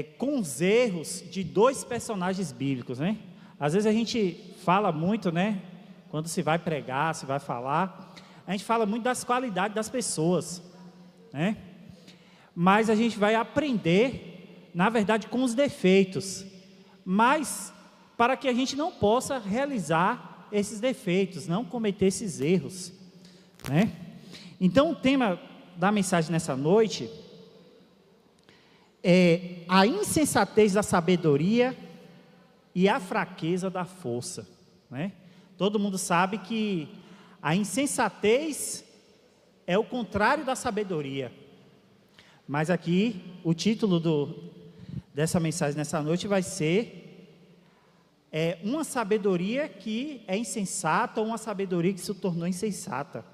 com os erros de dois personagens bíblicos, né? Às vezes a gente fala muito, né? Quando se vai pregar, se vai falar, a gente fala muito das qualidades das pessoas, né? Mas a gente vai aprender, na verdade, com os defeitos, mas para que a gente não possa realizar esses defeitos, não cometer esses erros, né? Então o tema da mensagem nessa noite é a insensatez da sabedoria e a fraqueza da força, né? Todo mundo sabe que a insensatez é o contrário da sabedoria, mas aqui o título dessa mensagem nessa noite vai ser uma sabedoria que é insensata, ou uma sabedoria que se tornou insensata.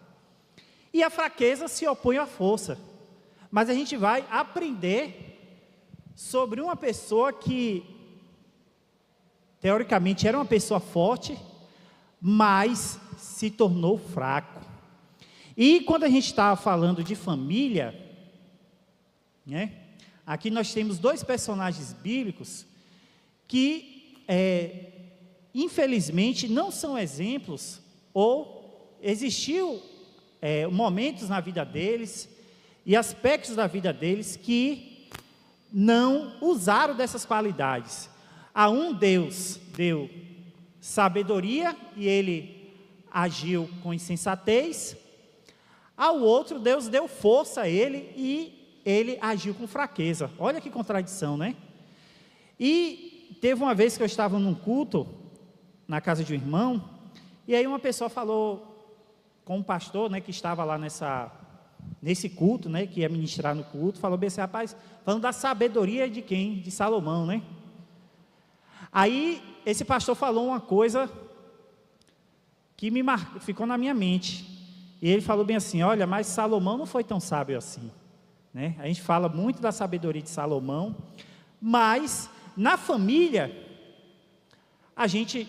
E a fraqueza se opõe à força, mas a gente vai aprender sobre uma pessoa que teoricamente era uma pessoa forte, mas se tornou fraco. E quando a gente está falando de família, né, aqui nós temos dois personagens bíblicos que infelizmente não são exemplos, ou existiu momentos na vida deles e aspectos da vida deles que não usaram dessas qualidades. A um Deus deu sabedoria e ele agiu com insensatez, ao outro Deus deu força a ele e ele agiu com fraqueza. Olha que contradição, né? E teve uma vez que eu estava num culto na casa de um irmão, e aí uma pessoa falou com um pastor, né, que estava lá nesse culto, né, que ia ministrar no culto, falou bem assim: rapaz, falando da sabedoria de quem? De Salomão, né? Aí esse pastor falou uma coisa que ficou na minha mente, e ele falou bem assim: olha, mas Salomão não foi tão sábio assim, né? A gente fala muito da sabedoria de Salomão, mas na família a gente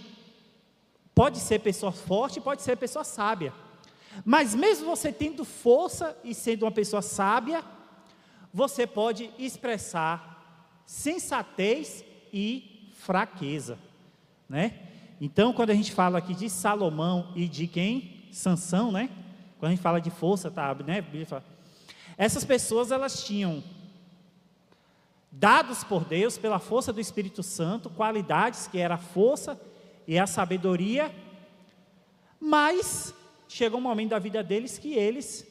pode ser pessoa forte, pode ser pessoa sábia, mas mesmo você tendo força e sendo uma pessoa sábia, você pode expressar sensatez e fraqueza, né? Então, quando a gente fala aqui de Salomão e de quem? Sansão, né? Quando a gente fala de força, tá, né? Essas pessoas, elas tinham dados por Deus, pela força do Espírito Santo, qualidades que era a força e a sabedoria, mas chegou um momento da vida deles que eles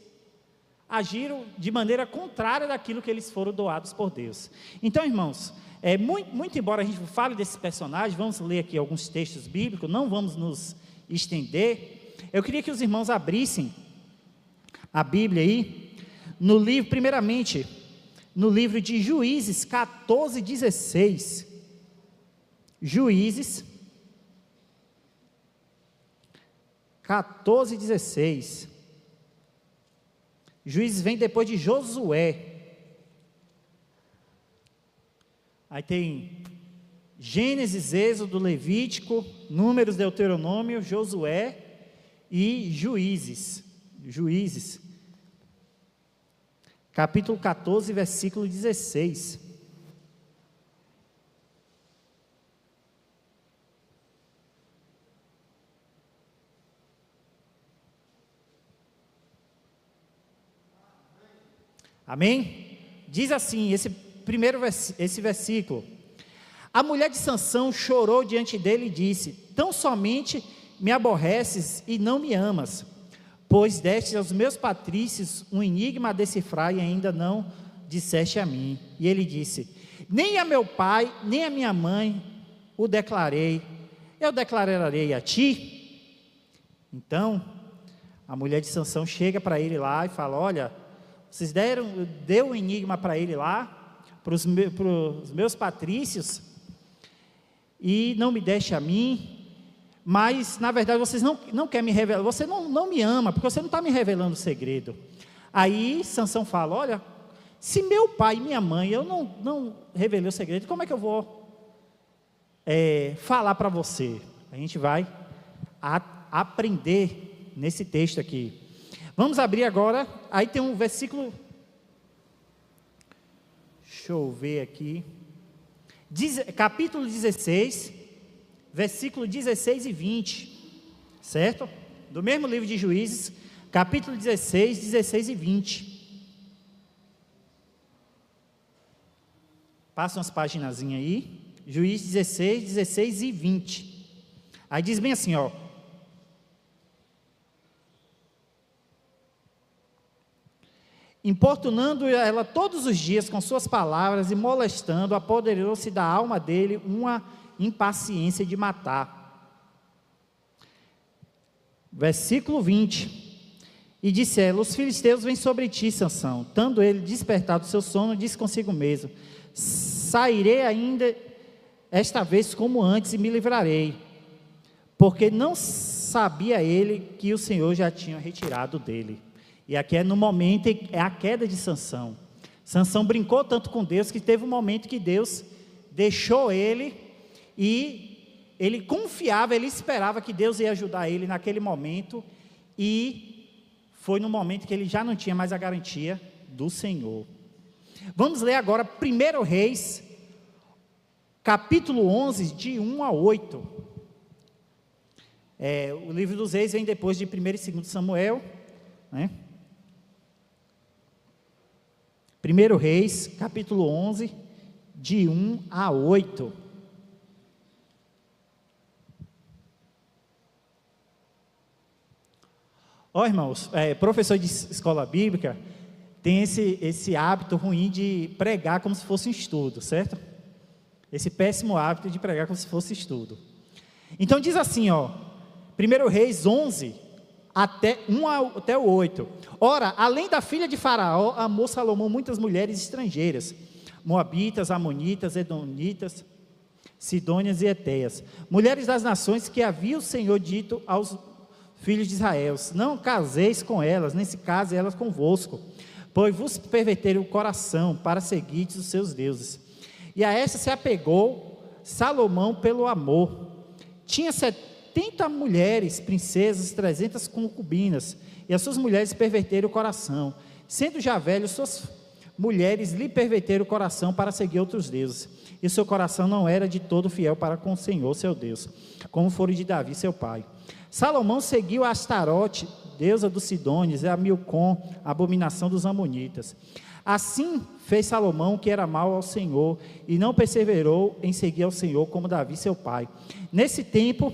agiram de maneira contrária daquilo que eles foram doados por Deus. Então, irmãos, muito embora a gente fale desses personagens, vamos ler aqui alguns textos bíblicos, não vamos nos estender. Eu queria que os irmãos abrissem a Bíblia aí, no livro, primeiramente, no livro de Juízes 14:16. Juízes 14:16. Juízes vem depois de Josué. Aí tem Gênesis, Êxodo, Levítico, Números, Deuteronômio, Josué e Juízes. Juízes, capítulo 14, versículo 16. Amém? Diz assim, esse versículo: a mulher de Sansão chorou diante dele e disse: tão somente me aborreces e não me amas, pois deste aos meus patrícios um enigma a decifrar e ainda não disseste a mim. E ele disse: nem a meu pai, nem a minha mãe o declarei, eu declararei a ti. Então a mulher de Sansão chega para ele lá e fala: olha, vocês deu um enigma para ele lá, para os meus patrícios, e não me deste a mim, mas na verdade vocês não querem me revelar, você não me ama, porque você não está me revelando o segredo. Aí Sansão fala: olha, se meu pai e minha mãe, eu não revelei o segredo, como é que eu vou falar para você? A gente vai aprender nesse texto aqui. Vamos abrir agora, aí tem um versículo, deixa eu ver aqui, capítulo 16, versículo 16 e 20, certo? Do mesmo livro de Juízes, capítulo 16, 16 e 20. Passa umas paginazinhas aí, Juízes 16, 16 e 20. Aí diz bem assim, ó. Importunando ela todos os dias com suas palavras e molestando, apoderou-se da alma dele uma impaciência de matar. Versículo 20. E disse ela: os filisteus vêm sobre ti, Sansão. Tando ele despertado do seu sono, disse consigo mesmo: sairei ainda esta vez como antes e me livrarei. Porque não sabia ele que o Senhor já tinha retirado dele. E aqui é no momento, é a queda de Sansão. Sansão brincou tanto com Deus que teve um momento que Deus deixou ele e ele confiava, ele esperava que Deus ia ajudar ele naquele momento, e foi no momento que ele já não tinha mais a garantia do Senhor. Vamos ler agora 1 Reis, capítulo 11, de 1 a 8. O livro dos Reis vem depois de 1 e 2 Samuel, né? 1 Reis, capítulo 11, de 1 a 8. Irmãos, professor de escola bíblica tem esse hábito ruim de pregar como se fosse um estudo, certo? Esse péssimo hábito de pregar como se fosse estudo. Então diz assim, 1 Reis 11, até o 8. Ora, além da filha de Faraó, amou Salomão muitas mulheres estrangeiras, moabitas, amonitas, edomitas, sidônias e eteias, mulheres das nações que havia o Senhor dito aos filhos de Israel: não caseis com elas, nem se case elas convosco, pois vos perverteram o coração para seguir os seus deuses. E a esta se apegou Salomão pelo amor. Tinha 70 mulheres, princesas, 300 concubinas, e as suas mulheres perverteram o coração. Sendo já velho, suas mulheres lhe perverteram o coração para seguir outros deuses, e o seu coração não era de todo fiel para com o Senhor seu Deus, como foi de Davi seu pai. Salomão seguiu a Astarote, deusa dos Sidônios, e a Milcom, a abominação dos Amonitas. Assim fez Salomão, que era mau ao Senhor, e não perseverou em seguir ao Senhor como Davi seu pai. Nesse tempo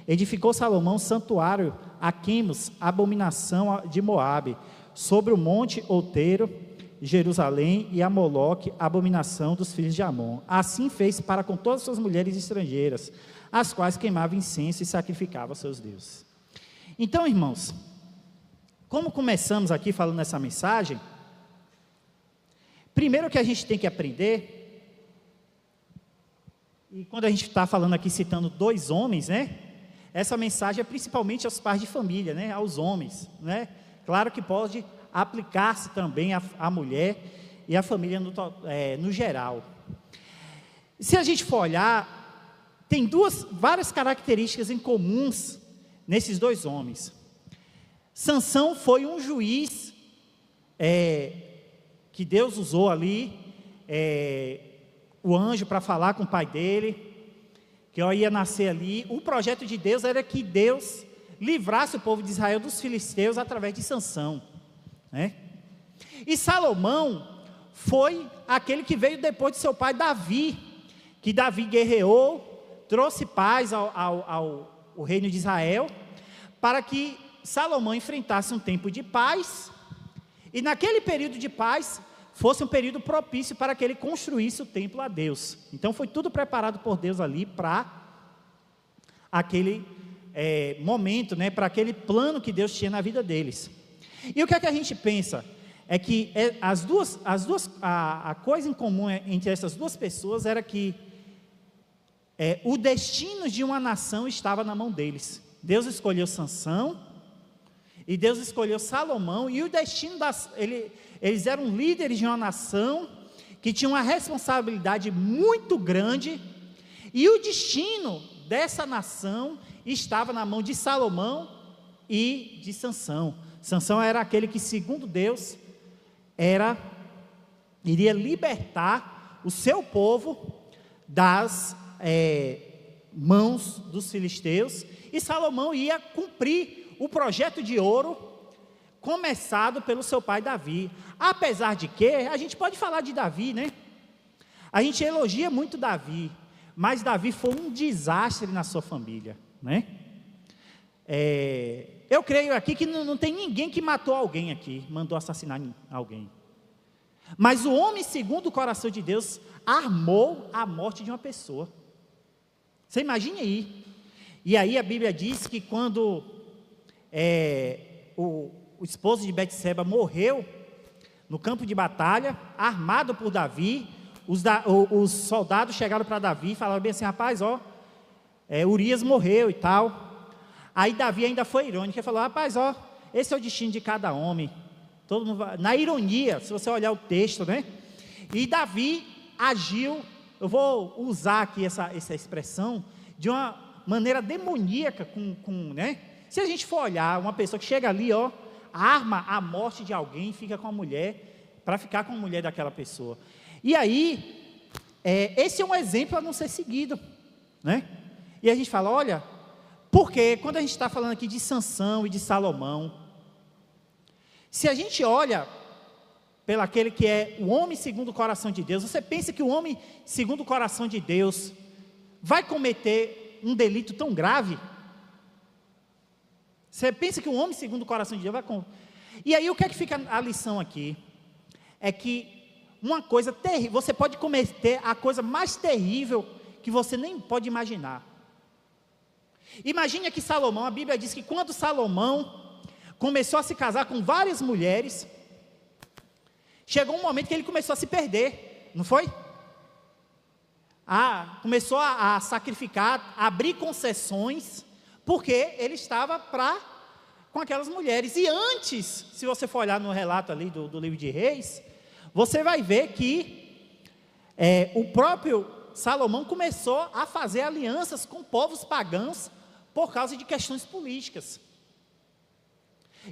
edificou Salomão santuário a Quemos, abominação de Moabe, sobre o monte outeiro, Jerusalém, e a Moloque, abominação dos filhos de Amon. Assim fez para com todas as suas mulheres estrangeiras, as quais queimava incenso e sacrificava aos seus deuses. Então, irmãos, como começamos aqui falando nessa mensagem, primeiro que a gente tem que aprender, e quando a gente está falando aqui, citando 2 homens, né? Essa mensagem é principalmente aos pais de família, né? Aos homens, né? Claro que pode aplicar-se também à mulher e à família no geral. Se a gente for olhar, tem várias características em comuns nesses 2 homens. Sansão foi um juiz que Deus usou ali, o anjo para falar com o pai dele, que ia nascer ali. O projeto de Deus era que Deus livrasse o povo de Israel dos filisteus através de Sansão, né? E Salomão foi aquele que veio depois de seu pai Davi, que Davi guerreou, trouxe paz ao reino de Israel, para que Salomão enfrentasse um tempo de paz, e naquele período de paz fosse um período propício para que ele construísse o templo a Deus. Então foi tudo preparado por Deus ali para aquele momento, né, para aquele plano que Deus tinha na vida deles. E o que é que a gente pensa? É que a coisa em comum entre essas 2 pessoas era que o destino de uma nação estava na mão deles. Deus escolheu Sansão e Deus escolheu Salomão, e o destino eles eram líderes de uma nação que tinha uma responsabilidade muito grande, e o destino dessa nação estava na mão de Salomão e de Sansão. Sansão era aquele que, segundo Deus, iria libertar o seu povo das mãos dos filisteus, e Salomão ia cumprir o projeto de ouro começado pelo seu pai Davi. Apesar de que, a gente pode falar de Davi, né? A gente elogia muito Davi, mas Davi foi um desastre na sua família, né? Eu creio aqui que não tem ninguém que matou alguém aqui, mandou assassinar alguém. Mas o homem segundo o coração de Deus armou a morte de uma pessoa. Você imagine aí. E aí a Bíblia diz que quando o esposo de Betseba morreu no campo de batalha, armado por Davi, os soldados chegaram para Davi e falaram bem assim: rapaz, Urias morreu e tal. Aí Davi ainda foi irônico e falou: rapaz, esse é o destino de cada homem. Todo mundo vai, na ironia, se você olhar o texto, né? E Davi agiu, eu vou usar aqui essa expressão, de uma maneira demoníaca, né? Se a gente for olhar, uma pessoa que chega ali, arma a morte de alguém e fica com a mulher, para ficar com a mulher daquela pessoa. E aí, esse é um exemplo a não ser seguido, né? E a gente fala, olha, porque quando a gente está falando aqui de Sansão e de Salomão, se a gente olha pelo aquele que é o homem segundo o coração de Deus, você pensa que o homem segundo o coração de Deus vai cometer um delito tão grave? Você pensa que o homem segundo o coração de Deus vai cometer? E aí o que é que fica a lição aqui? É que uma coisa terrível, você pode cometer a coisa mais terrível que você nem pode imaginar. Imagine que Salomão, a Bíblia diz que quando Salomão começou a se casar com várias mulheres, chegou um momento que ele começou a se perder, não foi? Começou a sacrificar, a abrir concessões, porque ele estava com aquelas mulheres. E antes, se você for olhar no relato ali do livro de Reis, você vai ver que o próprio Salomão começou a fazer alianças com povos pagãos por causa de questões políticas.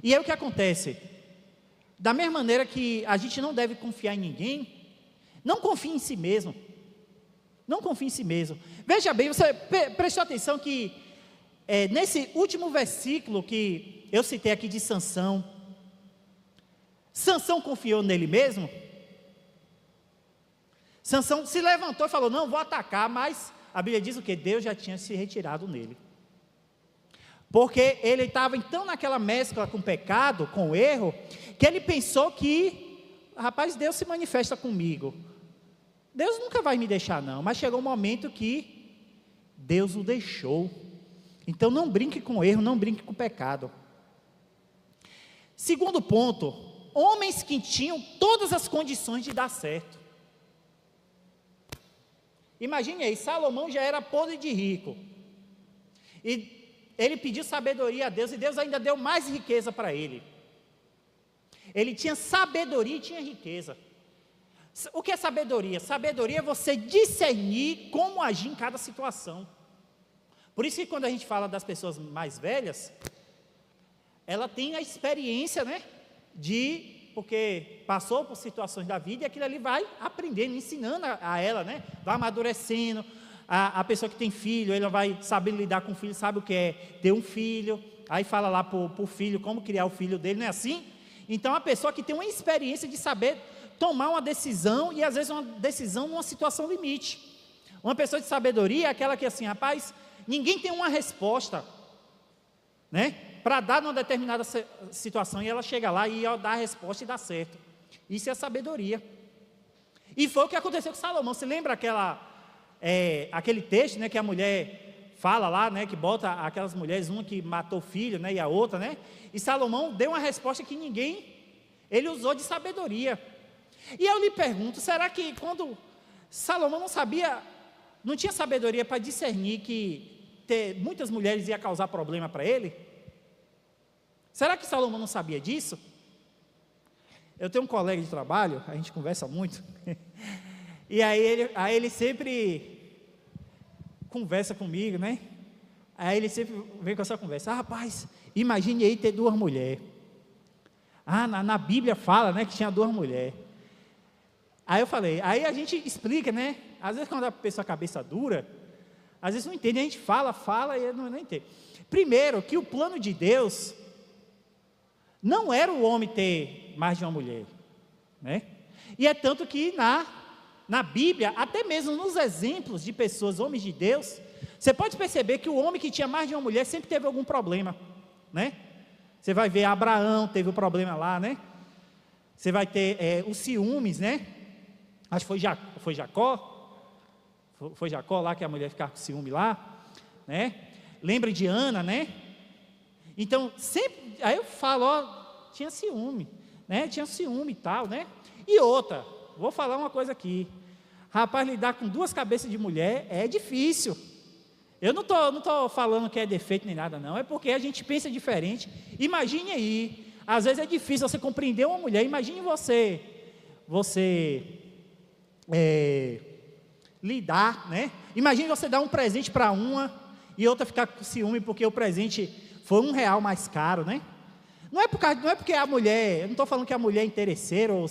E aí o que acontece? Da mesma maneira que a gente não deve confiar em ninguém, não confie em si mesmo. Não confie em si mesmo. Veja bem, você prestou atenção que nesse último versículo que eu citei aqui de Sansão, Sansão confiou nele mesmo? Sansão se levantou e falou, não, vou atacar, mas a Bíblia diz o quê? Deus já tinha se retirado nele. Porque ele estava então naquela mescla com o pecado, com o erro, que ele pensou que, rapaz, Deus se manifesta comigo. Deus nunca vai me deixar não, mas chegou um momento que Deus o deixou. Então não brinque com o erro, não brinque com o pecado. Segundo ponto, homens que tinham todas as condições de dar certo. Imagine aí, Salomão já era podre de rico, e ele pediu sabedoria a Deus, e Deus ainda deu mais riqueza para ele. Ele tinha sabedoria e tinha riqueza. O que é sabedoria? Sabedoria é você discernir como agir em cada situação. Por isso que quando a gente fala das pessoas mais velhas, ela tem a experiência, né, porque passou por situações da vida, e aquilo ali vai aprendendo, ensinando a ela, né, vai amadurecendo. A pessoa que tem filho, ela vai saber lidar com o filho, sabe o que é ter um filho, aí fala lá para o filho como criar o filho dele, não é assim? Então a pessoa que tem uma experiência de saber tomar uma decisão, e às vezes uma decisão numa situação limite. Uma pessoa de sabedoria é aquela que assim, rapaz, ninguém tem uma resposta, né, para dar numa determinada situação, e ela chega lá e dá a resposta e dá certo. Isso é sabedoria. E foi o que aconteceu com Salomão. Você lembra aquele texto, né, que a mulher fala lá, né, que bota aquelas mulheres, uma que matou o filho, né, e a outra, né, e Salomão deu uma resposta que ele usou de sabedoria. E eu lhe pergunto, será que quando Salomão não tinha sabedoria para discernir que ter muitas mulheres ia causar problema para ele? Será que Salomão não sabia disso? Eu tenho um colega de trabalho, a gente conversa muito, e aí ele sempre conversa comigo, né? Aí ele sempre vem com essa conversa, rapaz, imagine aí ter 2 mulheres. Na Bíblia fala, né, que tinha 2 mulheres. Aí eu falei, aí a gente explica, né, Às vezes quando a pessoa cabeça dura, às vezes não entende, a gente fala e não entende. Primeiro, que o plano de Deus não era o homem ter mais de uma mulher, né? E é tanto que na Bíblia, até mesmo nos exemplos de pessoas, homens de Deus, você pode perceber que o homem que tinha mais de uma mulher sempre teve algum problema, né? Você vai ver Abraão teve um problema lá, né? Você vai ter os ciúmes, né? Acho que foi Jacó. Foi Jacó lá que a mulher ficava com ciúme lá, né? Lembra de Ana, né? Então, sempre, aí eu falo, ó, tinha ciúme, né? Tinha ciúme e tal, né? E outra, vou falar uma coisa aqui. Rapaz, lidar com duas cabeças de mulher é difícil. Eu não tô falando que é defeito nem nada, não. É porque a gente pensa diferente. Imagine aí, às vezes é difícil você compreender uma mulher. Imagine você lidar, né? Imagine você dar um presente para uma e outra ficar com ciúme porque o presente foi R$1 mais caro, né? Não é porque a mulher, eu não estou falando que a mulher é interesseira ou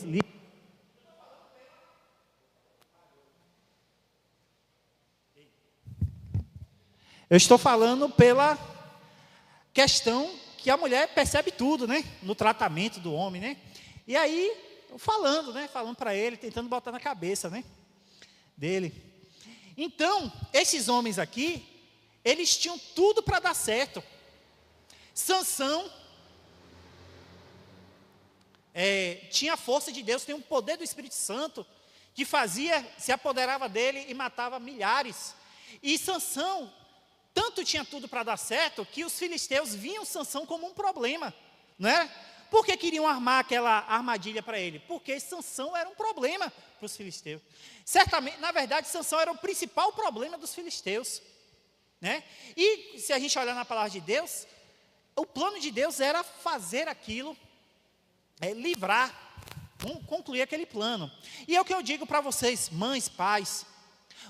eu estou falando pela questão que a mulher percebe tudo, né? No tratamento do homem, né? E aí, falando para ele, tentando botar na cabeça, né? Dele. Então, esses homens aqui, eles tinham tudo para dar certo. Sansão tinha a força de Deus, tinha o poder do Espírito Santo, que se apoderava dele e matava milhares. E Sansão tanto tinha tudo para dar certo, que os filisteus viam Sansão como um problema, né? Por que queriam armar aquela armadilha para ele? Porque Sansão era um problema para os filisteus. Certamente, na verdade, Sansão era o principal problema dos filisteus, né? E se a gente olhar na palavra de Deus, o plano de Deus era fazer aquilo, livrar, concluir aquele plano. E é o que eu digo para vocês, mães, pais.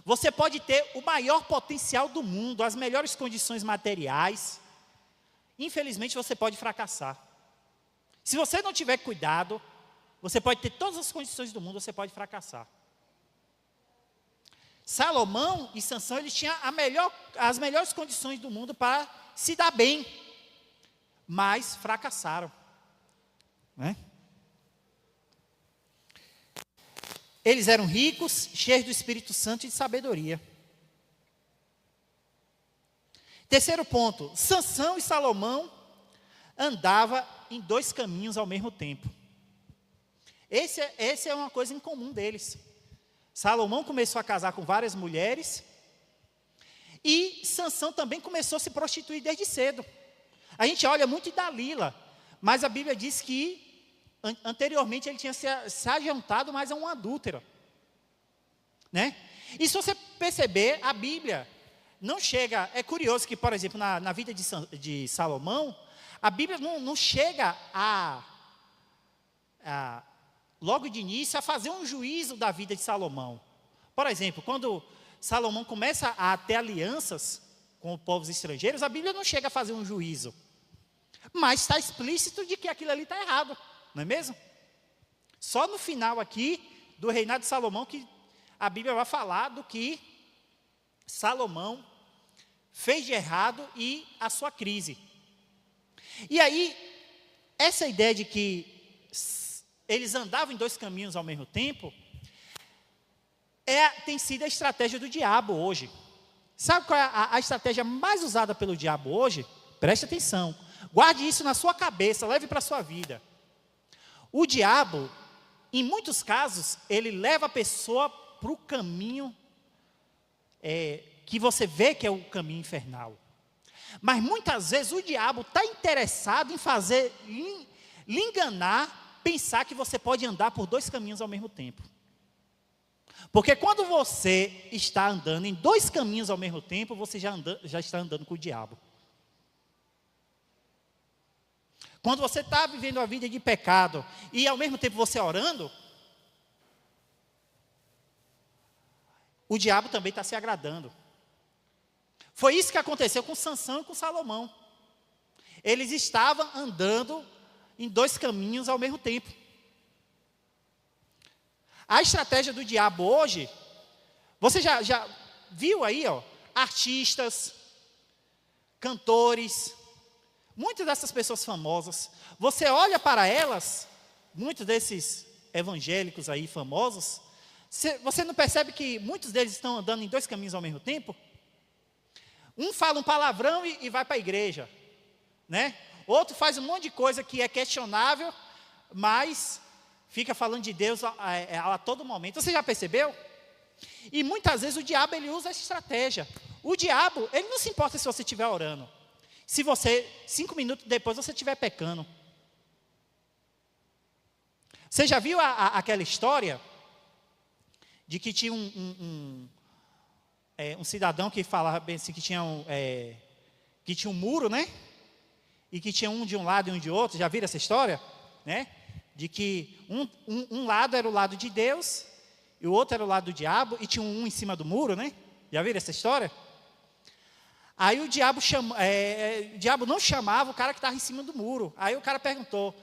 Você pode ter o maior potencial do mundo, as melhores condições materiais. Infelizmente, você pode fracassar. Se você não tiver cuidado, você pode ter todas as condições do mundo, você pode fracassar. Salomão e Sansão, eles tinham as melhores condições do mundo para se dar bem, mas fracassaram, né? Eles eram ricos, cheios do Espírito Santo e de sabedoria. Terceiro ponto, Sansão e Salomão andavam em dois caminhos ao mesmo tempo. Essa é uma coisa em comum deles. Salomão começou a casar com várias mulheres e Sansão também começou a se prostituir desde cedo. A gente olha muito em Dalila, mas a Bíblia diz que anteriormente ele tinha se ajuntado mais a um adúltero, né? E se você perceber, a Bíblia não chega, é curioso que, por exemplo, na vida de Salomão, a Bíblia não chega logo de início a fazer um juízo da vida de Salomão. Por exemplo, quando Salomão começa a ter alianças com os povos estrangeiros, a Bíblia não chega a fazer um juízo, mas está explícito de que aquilo ali está errado. Não é mesmo? Só no final aqui, do reinado de Salomão, que a Bíblia vai falar do que Salomão fez de errado e a sua crise. E aí, essa ideia de que eles andavam em dois caminhos ao mesmo tempo, tem sido a estratégia do diabo hoje. Sabe qual é a estratégia mais usada pelo diabo hoje? Preste atenção. Guarde isso na sua cabeça, leve para a sua vida. O diabo, em muitos casos, ele leva a pessoa para o caminho que você vê que é o caminho infernal. Mas muitas vezes o diabo está interessado em fazer, lhe enganar, pensar que você pode andar por dois caminhos ao mesmo tempo. Porque quando você está andando em dois caminhos ao mesmo tempo, você já está andando com o diabo. Quando você está vivendo a vida de pecado e ao mesmo tempo você orando, o diabo também está se agradando. Foi isso que aconteceu com Sansão e com Salomão. Eles estavam andando em dois caminhos ao mesmo tempo. A estratégia do diabo hoje Você já viu aí, ó, artistas, cantores, muitas dessas pessoas famosas, você olha para elas, muitos desses evangélicos aí famosos, você não percebe que muitos deles estão andando em dois caminhos ao mesmo tempo? Um fala um palavrão e vai para a igreja, né? Outro faz um monte de coisa que é questionável, mas fica falando de Deus a todo momento. Você já percebeu? E muitas vezes o diabo ele usa essa estratégia. O diabo, ele não se importa se você estiver orando. Se você, 5 minutos depois, você estiver pecando. Você já viu aquela história de que tinha um cidadão que falava bem assim, que tinha um muro, né? E que tinha um de um lado e um de outro. Já viram essa história? Né? De que um lado era o lado de Deus e o outro era o lado do diabo, e tinha um em cima do muro, né? Já viram essa história? Aí o diabo não chamava o cara que estava em cima do muro. Aí o cara perguntou: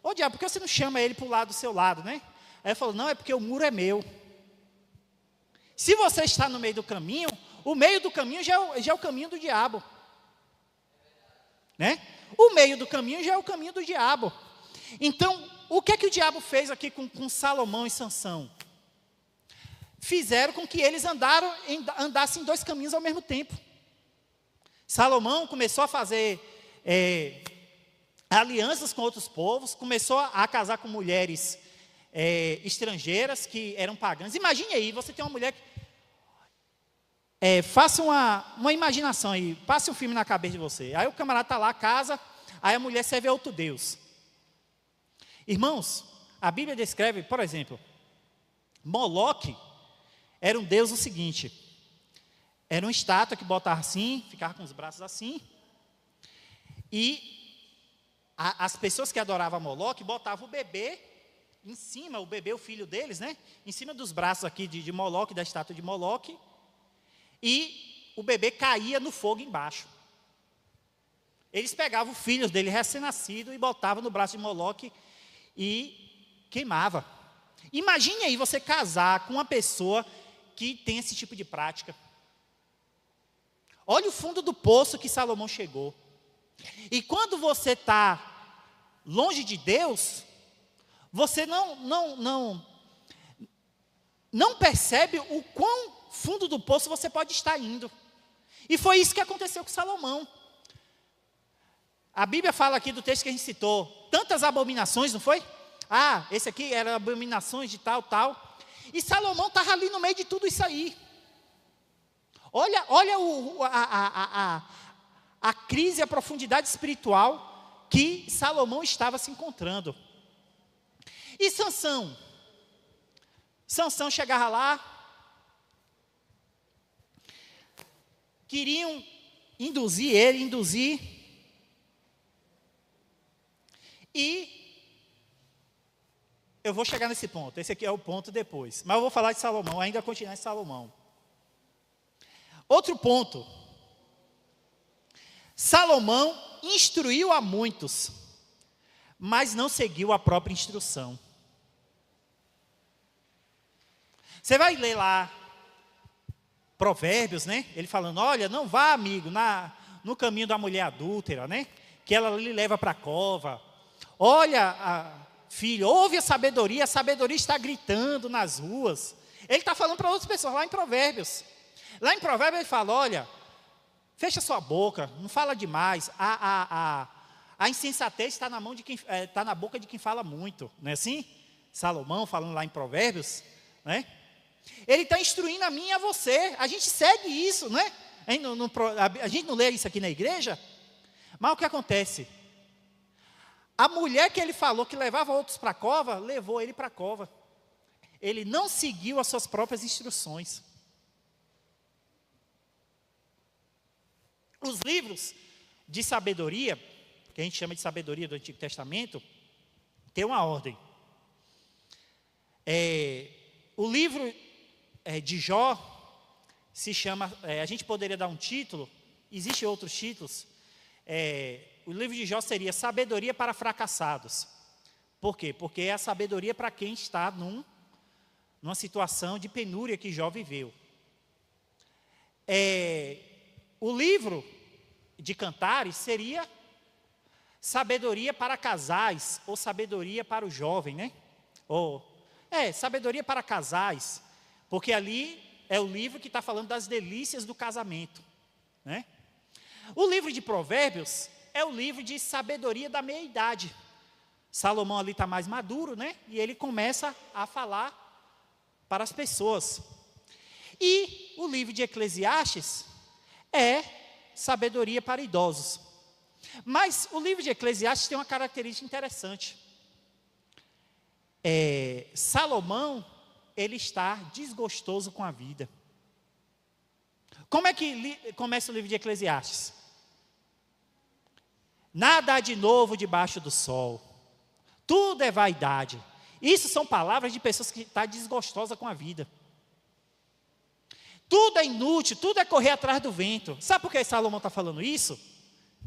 ô diabo, por que você não chama ele para o lado do seu lado, né? Aí ele falou: não, é porque o muro é meu. Se você está no meio do caminho, o meio do caminho já é o caminho do diabo. Né? O meio do caminho já é o caminho do diabo. Então, o que é que o diabo fez aqui com Salomão e Sansão? Fizeram com que eles andassem em dois caminhos ao mesmo tempo. Salomão começou a fazer alianças com outros povos, começou a casar com mulheres estrangeiras que eram pagãs. Imagine aí, você tem uma mulher faça uma imaginação aí, passe um filme na cabeça de você. Aí o camarada está lá, casa, aí a mulher serve a outro Deus. Irmãos, a Bíblia descreve, por exemplo, Moloque era um deus o seguinte: era uma estátua que botava assim, ficava com os braços assim, e as pessoas que adoravam Moloque botavam o bebê em cima, o filho deles, né? Em cima dos braços aqui de Moloque, da estátua de Moloque, e o bebê caía no fogo embaixo. Eles pegavam o filho dele recém-nascido e botavam no braço de Moloque e queimava. Imagine aí você casar com uma pessoa que tem esse tipo de prática. Olha o fundo do poço que Salomão chegou. E quando você está longe de Deus, você não percebe o quão fundo do poço você pode estar indo. E foi isso que aconteceu com Salomão. A Bíblia fala aqui do texto que a gente citou, tantas abominações, não foi? Ah, esse aqui era abominações de tal. E Salomão estava ali no meio de tudo isso aí. Olha a crise, a profundidade espiritual que Salomão estava se encontrando. E Sansão? Sansão chegava lá, queriam induzir ele, e eu vou chegar nesse ponto, esse aqui é o ponto depois, mas eu vou falar de Salomão, ainda continuar em Salomão. Outro ponto, Salomão instruiu a muitos, mas não seguiu a própria instrução. Você vai ler lá Provérbios, né? Ele falando: olha, não vá, amigo, no caminho da mulher adúltera, né? Que ela lhe leva para a cova. Olha, filho, ouve a sabedoria está gritando nas ruas. Ele está falando para outras pessoas lá em Provérbios. Lá em Provérbios ele fala: olha, fecha sua boca, não fala demais. A insensatez está está na boca de quem fala muito, não é assim? Salomão falando lá em Provérbios, né? Ele está instruindo a mim e a você. A gente segue isso, né? A gente não lê isso aqui na igreja. Mas o que acontece? A mulher que ele falou que levava outros para a cova, levou ele para a cova. Ele não seguiu as suas próprias instruções. Os livros de sabedoria, que a gente chama de sabedoria do Antigo Testamento, tem uma ordem. O livro de Jó se chama, a gente poderia dar um título, existem outros títulos. O livro de Jó seria Sabedoria para Fracassados. Por quê? Porque é a sabedoria para quem está numa situação de penúria que Jó viveu. O livro de Cantares seria sabedoria para casais, ou sabedoria para o jovem, né? Sabedoria para casais, porque ali é o livro que está falando das delícias do casamento, né? O livro de Provérbios é o livro de sabedoria da meia-idade. Salomão ali está mais maduro, né? E ele começa a falar para as pessoas. E o livro de Eclesiastes é sabedoria para idosos. Mas o livro de Eclesiastes tem uma característica interessante. Salomão, ele está desgostoso com a vida. Como é que começa o livro de Eclesiastes? Nada há de novo debaixo do sol. Tudo é vaidade. Isso são palavras de pessoas que estão desgostosas com a vida. Tudo é inútil, tudo é correr atrás do vento. Sabe por que Salomão está falando isso?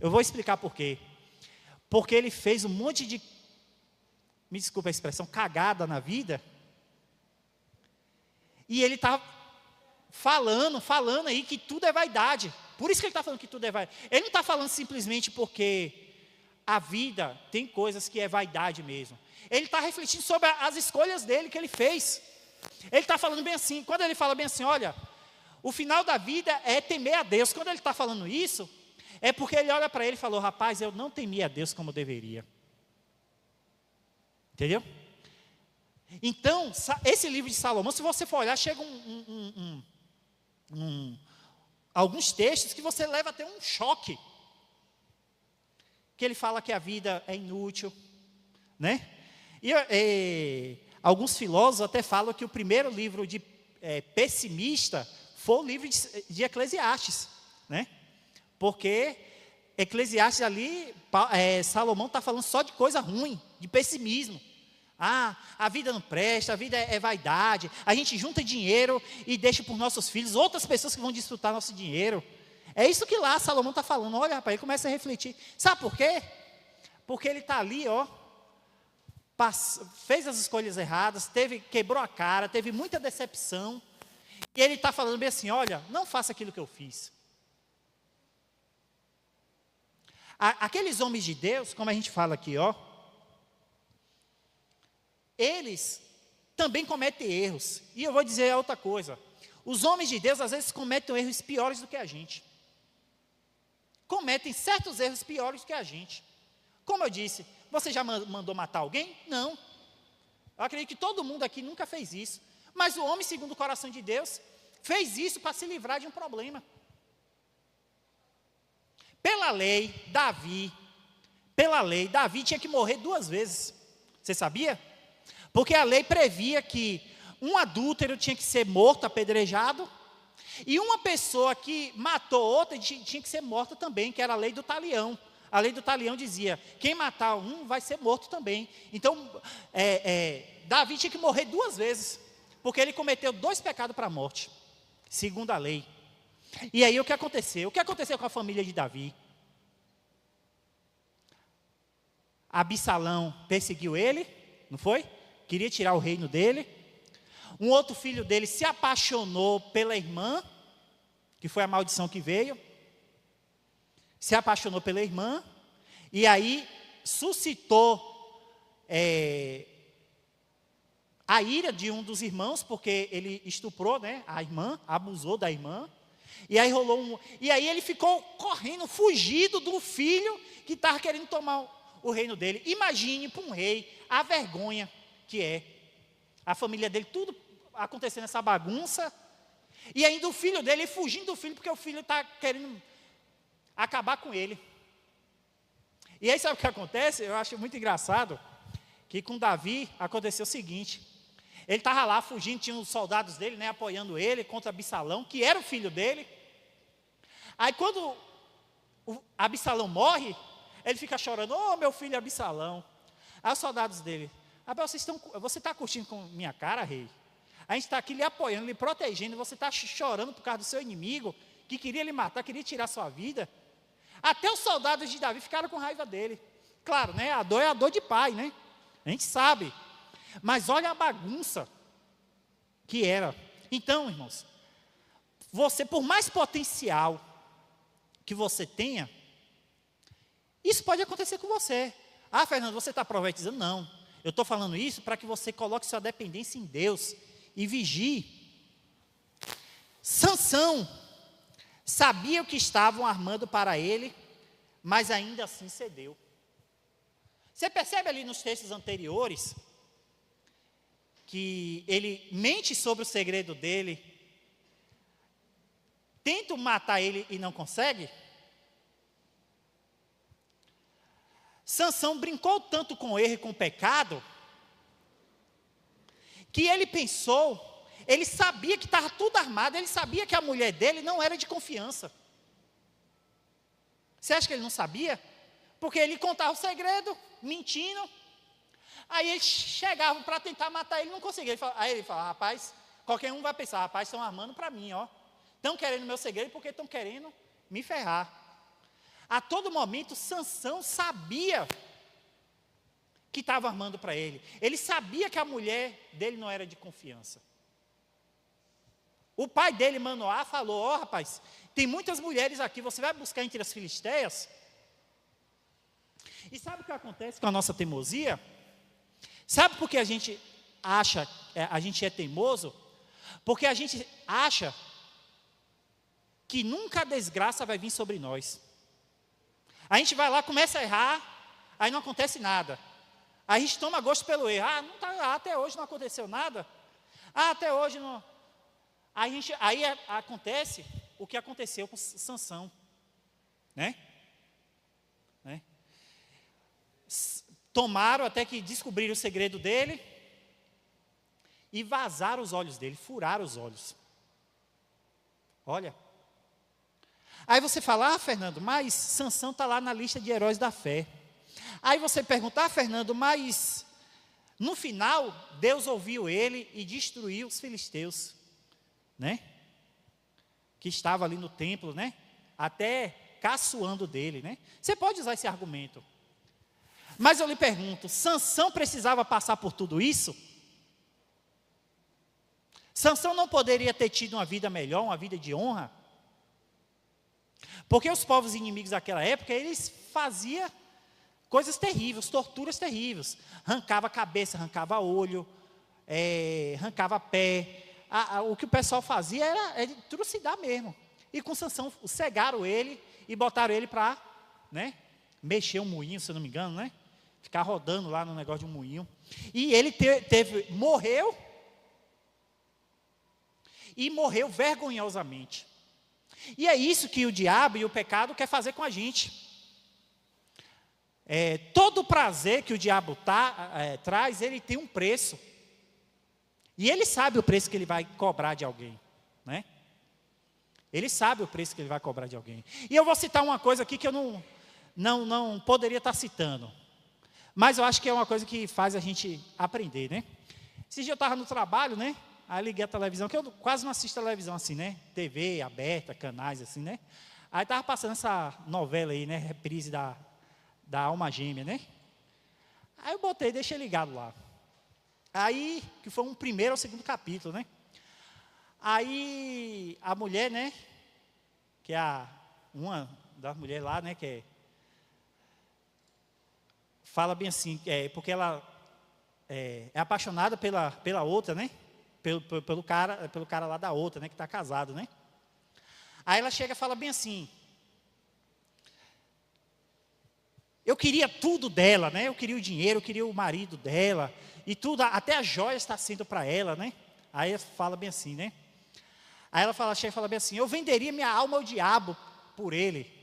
Eu vou explicar por quê. Porque ele fez um monte de, me desculpa a expressão, cagada na vida. E ele está falando aí que tudo é vaidade. Por isso que ele está falando que tudo é vaidade. Ele não está falando simplesmente porque a vida tem coisas que é vaidade mesmo. Ele está refletindo sobre as escolhas dele que ele fez. Ele está falando bem assim, quando ele fala bem assim, olha, o final da vida é temer a Deus. Quando ele está falando isso, é porque ele olha para ele e falou, rapaz, eu não temi a Deus como deveria. Entendeu? Então, esse livro de Salomão, se você for olhar, chega alguns textos que você leva até um choque. Que ele fala que a vida é inútil, né? E alguns filósofos até falam que o primeiro livro de pessimista foi o livro de Eclesiastes, né? Porque Eclesiastes ali, Salomão está falando só de coisa ruim, de pessimismo. A vida não presta, a vida é vaidade, a gente junta dinheiro e deixa para os nossos filhos, outras pessoas que vão desfrutar nosso dinheiro. É isso que lá Salomão está falando. Olha, rapaz, ele começa a refletir. Sabe por quê? Porque ele está ali, fez as escolhas erradas, quebrou a cara, teve muita decepção. E ele está falando bem assim, olha, não faça aquilo que eu fiz. Aqueles homens de Deus, como a gente fala aqui, eles também cometem erros. E eu vou dizer outra coisa. Os homens de Deus, às vezes, cometem erros piores do que a gente. Cometem certos erros piores do que a gente. Como eu disse, você já mandou matar alguém? Não. Eu acredito que todo mundo aqui nunca fez isso. Mas o homem, segundo o coração de Deus, fez isso para se livrar de um problema. Pela lei, Davi tinha que morrer 2 vezes. Você sabia? Porque a lei previa que um adúltero tinha que ser morto, apedrejado, e uma pessoa que matou outra tinha que ser morta também, que era a lei do talião. A lei do talião dizia, quem matar um vai ser morto também. Então, Davi tinha que morrer 2 vezes, porque ele cometeu 2 pecados para a morte, segundo a lei. E aí o que aconteceu? O que aconteceu com a família de Davi? Absalão perseguiu ele, não foi? Queria tirar o reino dele. Um outro filho dele se apaixonou pela irmã, que foi a maldição que veio. Se apaixonou pela irmã, e aí suscitou a ira de um dos irmãos, porque ele estuprou, né, a irmã, abusou da irmã. E aí e aí ele ficou correndo, fugido do filho que estava querendo tomar o reino dele. Imagine para um rei a vergonha que é. A família dele, tudo acontecendo essa bagunça. E ainda o filho dele fugindo do filho, porque o filho está querendo acabar com ele. E aí sabe o que acontece? Eu acho muito engraçado que com Davi aconteceu o seguinte. Ele estava lá fugindo, tinha os soldados dele, né, apoiando ele contra Absalão, que era o filho dele. Aí quando Absalão morre, ele fica chorando, meu filho Absalão. Aí os soldados dele, você está curtindo com minha cara, rei? A gente está aqui lhe apoiando, lhe protegendo, você está chorando por causa do seu inimigo, que queria lhe matar, queria tirar sua vida. Até os soldados de Davi ficaram com raiva dele. Claro, né, a dor é a dor de pai, né? A gente sabe. Mas olha a bagunça que era. Então, irmãos, você, por mais potencial que você tenha, isso pode acontecer com você. Ah, Fernando, você está profetizando? Não. Eu estou falando isso para que você coloque sua dependência em Deus e vigie. Sansão sabia o que estavam armando para ele, mas ainda assim cedeu. Você percebe ali nos textos anteriores que ele mente sobre o segredo dele, tenta matar ele e não consegue? Sansão brincou tanto com o erro e com o pecado, que ele pensou, ele sabia que estava tudo armado, ele sabia que a mulher dele não era de confiança. Você acha que ele não sabia? Porque ele contava o segredo, mentindo. Aí eles chegavam para tentar matar ele, não conseguia. Aí ele falava, rapaz, qualquer um vai pensar, rapaz, estão armando para mim, ó. Estão querendo meu segredo porque estão querendo me ferrar. A todo momento, Sansão sabia que estava armando para ele. Ele sabia que a mulher dele não era de confiança. O pai dele, Manoá, falou, ó rapaz, tem muitas mulheres aqui, você vai buscar entre as filisteias? E sabe o que acontece com a nossa teimosia? Sabe por que a gente acha, a gente é teimoso? Porque a gente acha que nunca a desgraça vai vir sobre nós. A gente vai lá, começa a errar, aí não acontece nada. Aí a gente toma gosto pelo erro. Até hoje não aconteceu nada. Até hoje não. Aí acontece o que aconteceu com Sansão. Né? Tomaram até que descobriram o segredo dele e vazaram os olhos dele, furaram os olhos. Olha. Aí você fala, Fernando, mas Sansão está lá na lista de heróis da fé. Aí você pergunta, Fernando, mas no final, Deus ouviu ele e destruiu os filisteus, né? Que estava ali no templo, né? Até caçoando dele, né? Você pode usar esse argumento. Mas eu lhe pergunto, Sansão precisava passar por tudo isso? Sansão não poderia ter tido uma vida melhor, uma vida de honra? Porque os povos inimigos daquela época, eles faziam coisas terríveis, torturas terríveis. Arrancava a cabeça, arrancava olho, arrancava pé. O que o pessoal fazia era trucidar mesmo. E com Sansão, cegaram ele e botaram ele para, né, mexer um moinho, se eu não me engano, né? Ficar rodando lá no negócio de um moinho. E ele morreu. E morreu vergonhosamente. E é isso que o diabo e o pecado quer fazer com a gente. Todo prazer que o diabo traz, ele tem um preço. E ele sabe o preço que ele vai cobrar de alguém, né? Ele sabe o preço que ele vai cobrar de alguém. E eu vou citar uma coisa aqui que eu não poderia estar citando. Mas eu acho que é uma coisa que faz a gente aprender, né? Esse dia eu estava no trabalho, né? Aí liguei a televisão, que eu quase não assisto televisão assim, né? TV aberta, canais assim, né? Aí estava passando essa novela aí, né? Reprise da Alma Gêmea, né? Aí eu botei, deixei ligado lá. Aí, que foi um primeiro ou segundo capítulo, né? Aí, a mulher, né? Que é uma das mulheres lá, né? Que fala bem assim, porque ela é apaixonada pela outra, né? Pelo cara lá da outra, né? Que está casado, né? Aí ela chega e fala bem assim, eu queria tudo dela, né? Eu queria o dinheiro, eu queria o marido dela, e tudo, até a joia está sendo para ela, né? Aí ela fala bem assim, né? Aí ela chega e fala bem assim, eu venderia minha alma ao diabo por ele.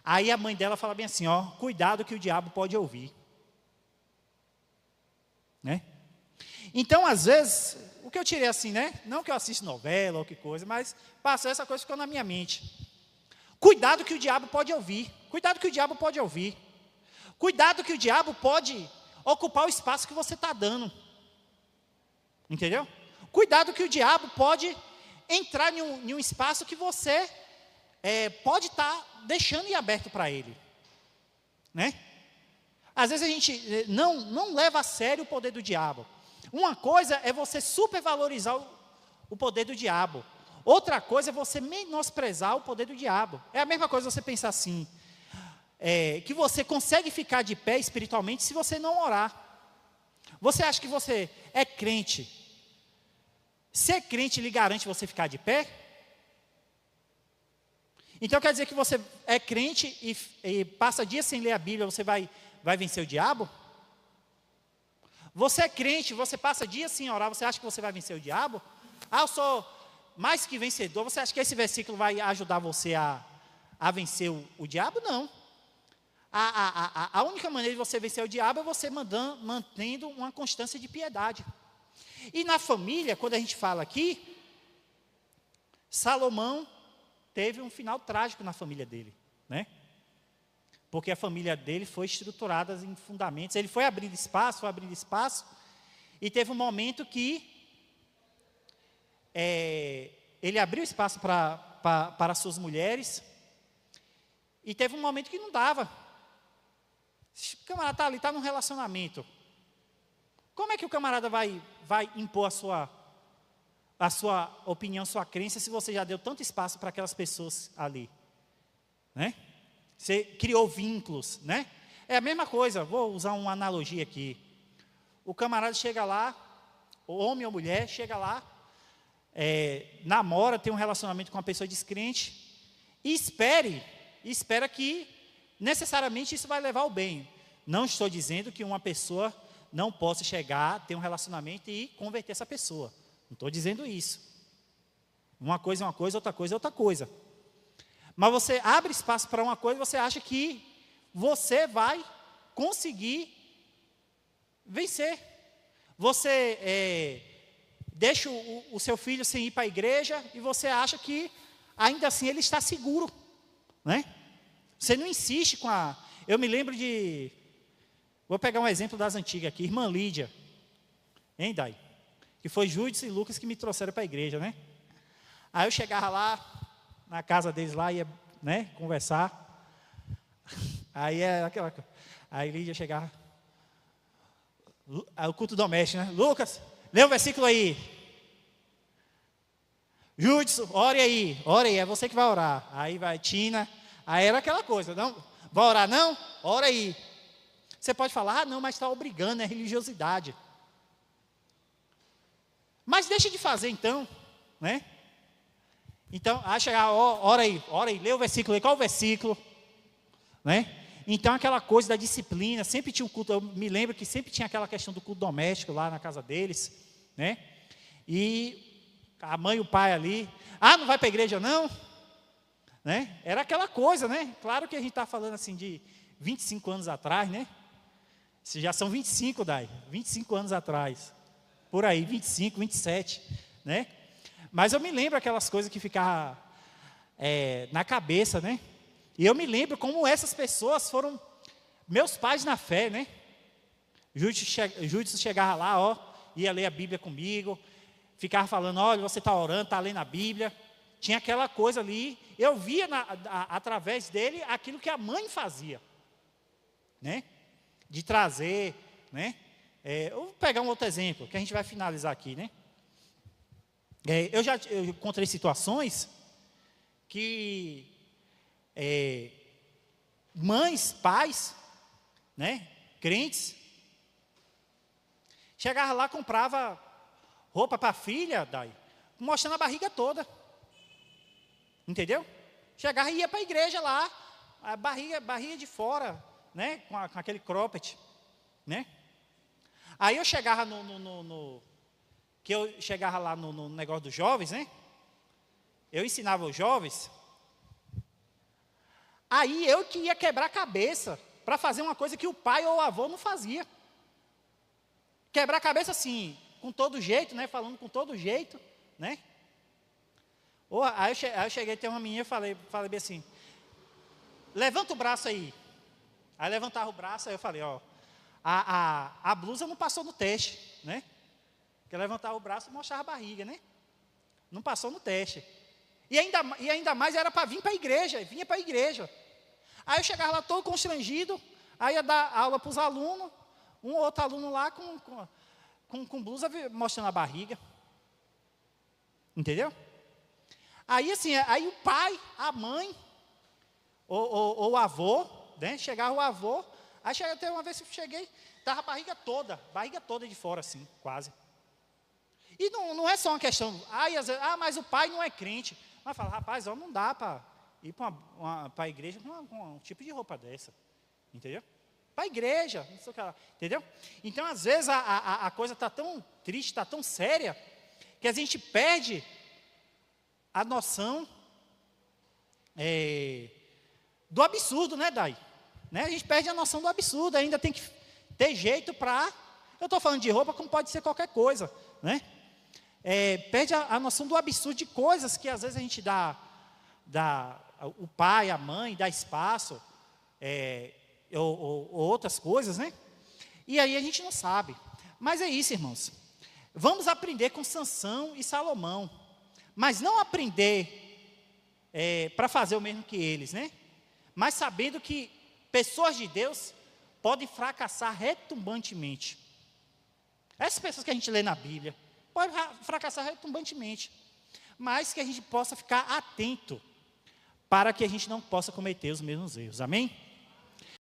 Aí a mãe dela fala bem assim, ó, cuidado que o diabo pode ouvir. Né? Então, às vezes, o que eu tirei assim, né? Não que eu assisto novela ou que coisa, mas passou essa coisa, ficou na minha mente. Cuidado que o diabo pode ouvir. Cuidado que o diabo pode ouvir. Cuidado que o diabo pode ocupar o espaço que você está dando. Entendeu? Cuidado que o diabo pode entrar em um espaço que você pode estar deixando em aberto para ele. Né? Às vezes a gente não leva a sério o poder do diabo. Uma coisa é você supervalorizar o poder do diabo. Outra coisa é você menosprezar o poder do diabo. É a mesma coisa você pensar assim, que você consegue ficar de pé espiritualmente se você não orar. Você acha que você é crente? Ser crente lhe garante você ficar de pé? Então quer dizer que você é crente e passa dias sem ler a Bíblia, você vai vencer o diabo? Você é crente, você passa dias sem orar, você acha que você vai vencer o diabo? Eu sou mais que vencedor. Você acha que esse versículo vai ajudar você a vencer o diabo? Não. A única maneira de você vencer o diabo é você mantendo uma constância de piedade. E na família, quando a gente fala aqui, Salomão teve um final trágico na família dele, né? Porque a família dele foi estruturada em fundamentos. Ele foi abrindo espaço, e teve um momento que ele abriu espaço para as suas mulheres, e teve um momento que não dava. O camarada está ali, está num relacionamento. Como é que o camarada vai impor a sua opinião, sua crença, se você já deu tanto espaço para aquelas pessoas ali? Né? Você criou vínculos, né? É a mesma coisa, vou usar uma analogia aqui. O camarada chega lá, o homem ou mulher chega lá, namora, tem um relacionamento com uma pessoa descrente, e espera que necessariamente isso vai levar ao bem. Não estou dizendo que uma pessoa não possa chegar, ter um relacionamento e converter essa pessoa. Não estou dizendo isso. Uma coisa é uma coisa, outra coisa é outra coisa. Mas você abre espaço para uma coisa, você acha que você vai conseguir vencer. Você deixa o seu filho sem ir para a igreja e você acha que ainda assim ele está seguro, né? Você não insiste com a... Eu me lembro de... Vou pegar um exemplo das antigas aqui, irmã Lídia, hein, Dai? Que foi Júdice e Lucas que me trouxeram para a igreja, né? Aí eu chegava lá, na casa deles lá, ia, né, conversar. Aí aí Lídia chegava, o culto doméstico, né? Lucas, lê o versículo aí. Júdice, ore aí, é você que vai orar. Aí vai Tina, aí era aquela coisa, não, vai orar não? Ora aí. Você pode falar, não, mas está obrigando, é religiosidade. Mas deixa de fazer então, né? Então, chegar, ora aí, lê o versículo aí, qual o versículo? Né? Então, aquela coisa da disciplina, sempre tinha um culto, eu me lembro que sempre tinha aquela questão do culto doméstico lá na casa deles, né? E a mãe e o pai ali, não vai para a igreja não? Né? Era aquela coisa, né? Claro que a gente está falando assim de 25 anos atrás, né? Se já são 25, Dai, 25 anos atrás, por aí, 25, 27, né? Mas eu me lembro aquelas coisas que ficavam na cabeça, né? E eu me lembro como essas pessoas foram meus pais na fé, né? Júdice chegava lá, ia ler a Bíblia comigo, ficava falando, olha, você está orando, está lendo a Bíblia. Tinha aquela coisa ali, eu via através dele aquilo que a mãe fazia, né? De trazer, né? Eu vou pegar um outro exemplo, que a gente vai finalizar aqui, né? Eu encontrei situações que mães, pais, né, crentes, chegava lá, comprava roupa para a filha, mostrando a barriga toda, entendeu? Chegava e ia para a igreja lá, a barriga de fora, né, com aquele cropped, né? Aí eu chegava que eu chegava lá no negócio dos jovens, né? Eu ensinava os jovens. Aí eu que ia quebrar a cabeça para fazer uma coisa que o pai ou o avô não fazia. Quebrar a cabeça assim, com todo jeito, né? Falando com todo jeito, né? Aí eu cheguei, tem uma menina, falei bem assim, levanta o braço aí. Aí levantava o braço, aí eu falei, a blusa não passou no teste, né? Porque levantava o braço e mostrava a barriga, né? Não passou no teste. E ainda mais era para vir para a igreja, vinha para a igreja. Aí eu chegava lá todo constrangido, aí ia dar aula para os alunos, um ou outro aluno lá com blusa mostrando a barriga. Entendeu? Aí assim, aí o pai, a mãe, ou o avô, né? Chegava o avô, aí até uma vez que eu cheguei, estava a barriga toda de fora assim, quase. E não é só uma questão, às vezes, mas o pai não é crente. Mas fala, rapaz, não dá para ir para a igreja com um tipo de roupa dessa, entendeu? Para a igreja, não sei o que lá, entendeu? Então, às vezes, a coisa está tão triste, está tão séria, que a gente perde a noção do absurdo, né, Dai? Né? A gente perde a noção do absurdo, ainda tem que ter jeito para... Eu estou falando de roupa como pode ser qualquer coisa, né? Perde a noção do absurdo de coisas que às vezes a gente dá o pai, a mãe, dá espaço, ou outras coisas, né? E aí a gente não sabe. Mas é isso, irmãos. Vamos aprender com Sansão e Salomão, mas não aprender para fazer o mesmo que eles, né? Mas sabendo que pessoas de Deus podem fracassar retumbantemente. Essas pessoas que a gente lê na Bíblia podem fracassar retumbantemente, mas que a gente possa ficar atento para que a gente não possa cometer os mesmos erros. Amém?